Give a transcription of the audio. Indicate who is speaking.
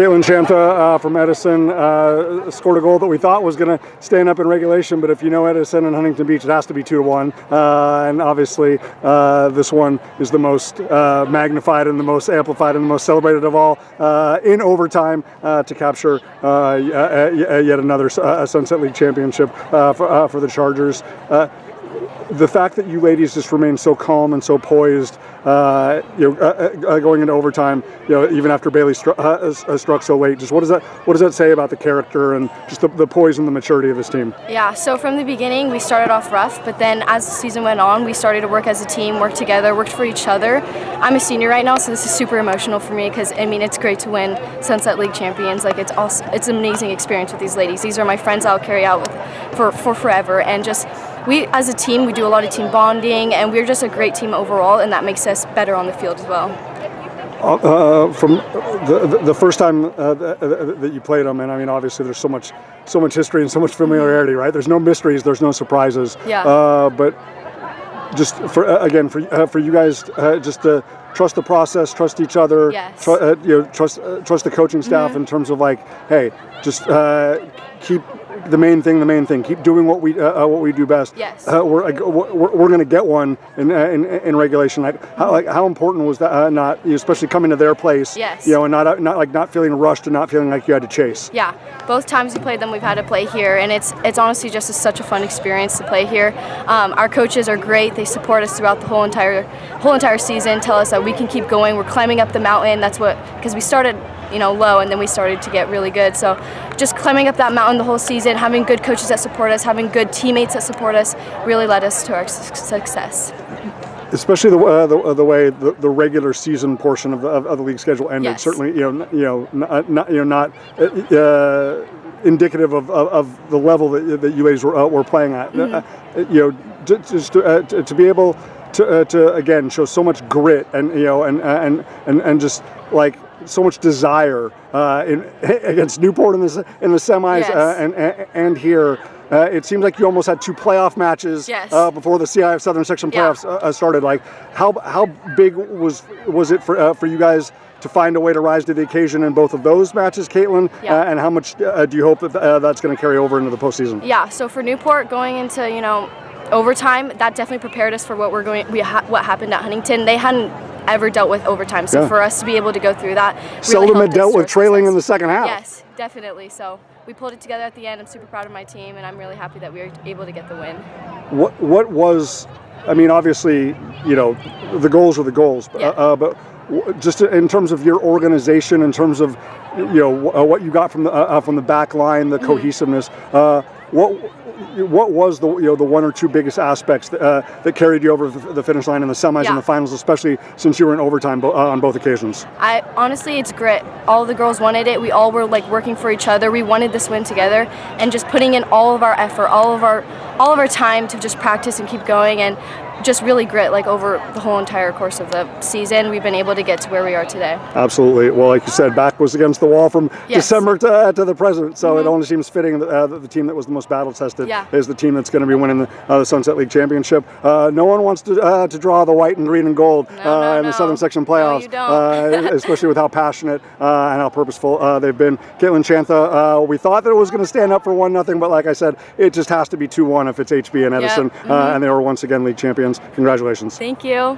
Speaker 1: Katelyn Chantha from Edison scored a goal that we thought was going to stand up in regulation, but if you know Edison and Huntington Beach, it has to be 2-1. And obviously, this one is the most magnified and the most amplified and the most celebrated of all in overtime to capture yet another Sunset League championship for the Chargers. The fact that you ladies just remain so calm and so poised, going into overtime, even after Bailey struck so late, just what does that say about the character and just the poise and the maturity of this team?
Speaker 2: Yeah, so from the beginning we started off rough, but then as the season went on, we started to work as a team, work together, worked for each other. I'm a senior right now, so this is super emotional for me because it's great to win Sunset League champions. Like it's an amazing experience with these ladies. These are my friends I'll carry out with for forever, and just. We, as a team, we do a lot of team bonding, and we're just a great team overall, and that makes us better on the field as well.
Speaker 1: From the first time that you played them, and obviously there's so much history and so much familiarity, right? There's no mysteries, there's no surprises.
Speaker 2: Yeah.
Speaker 1: But just for you guys, just to trust the process, trust each other.
Speaker 2: Yes.
Speaker 1: Trust the coaching staff in terms of hey, just keep the main thing. Keep doing what we do best.
Speaker 2: Yes.
Speaker 1: We're going to get one in regulation. How important was that? Not especially coming to their place.
Speaker 2: Yes.
Speaker 1: And not feeling rushed and not feeling like you had to chase.
Speaker 2: Yeah. Both times we played them, we've had to play here, and it's honestly just such a fun experience to play here. Our coaches are great. They support us throughout the whole entire season. Tell us that we can keep going. We're climbing up the mountain. That's because we started low, and then we started to get really good. So just climbing up that mountain the whole season, having good coaches that support us, having good teammates that support us, really led us to our success. Especially
Speaker 1: the way the regular season portion of the league schedule ended.
Speaker 2: Yes.
Speaker 1: Certainly, not indicative of the level that you guys were playing at. Just to be able to again show so much grit and just so much desire against Newport in the semis.
Speaker 2: Yes.
Speaker 1: And here. It seems like you almost had two playoff matches.
Speaker 2: Yes.
Speaker 1: Before the CIF Southern Section playoffs started. How big was it for you guys to find a way to rise to the occasion in both of those matches, Katelyn?
Speaker 2: Yeah.
Speaker 1: And how much do you hope that's going to carry over into the postseason?
Speaker 2: Yeah. So for Newport, going into overtime, that definitely prepared us for what happened at Huntington. They hadn't ever dealt with overtime, so for us to be able to go through that, really
Speaker 1: seldom had dealt with trailing in the second half.
Speaker 2: Yes, definitely. So we pulled it together at the end. I'm super proud of my team, and I'm really happy that we were able to get the win.
Speaker 1: What was? Obviously, the goals are the goals, but just in terms of your organization, in terms of what you got from the back line, the cohesiveness. What was the one or two biggest aspects that carried you over the finish line in the semis and the finals, especially since you were in overtime on both occasions?
Speaker 2: Honestly, it's grit. All the girls wanted it. We all were working for each other. We wanted this win together, and just putting in all of our effort, all of our time to just practice and keep going, and just really grit over the whole entire course of the season. We've been able to get to where we are today. Absolutely.
Speaker 1: Well, like you said, back was against the wall from December to the present, so it only seems fitting that the team that was the most battle tested is the team that's going to be winning the Sunset League championship. No one wants to draw the white and green and gold in the Southern Section playoffs,
Speaker 2: no, you don't.
Speaker 1: especially with how passionate and how purposeful they've been. Katelyn Chantha, we thought that it was going to stand up for 1-0, but like I said, it just has to be 2-1 if it's HB and Edison, and they were once again league champions. Congratulations.
Speaker 2: Thank you.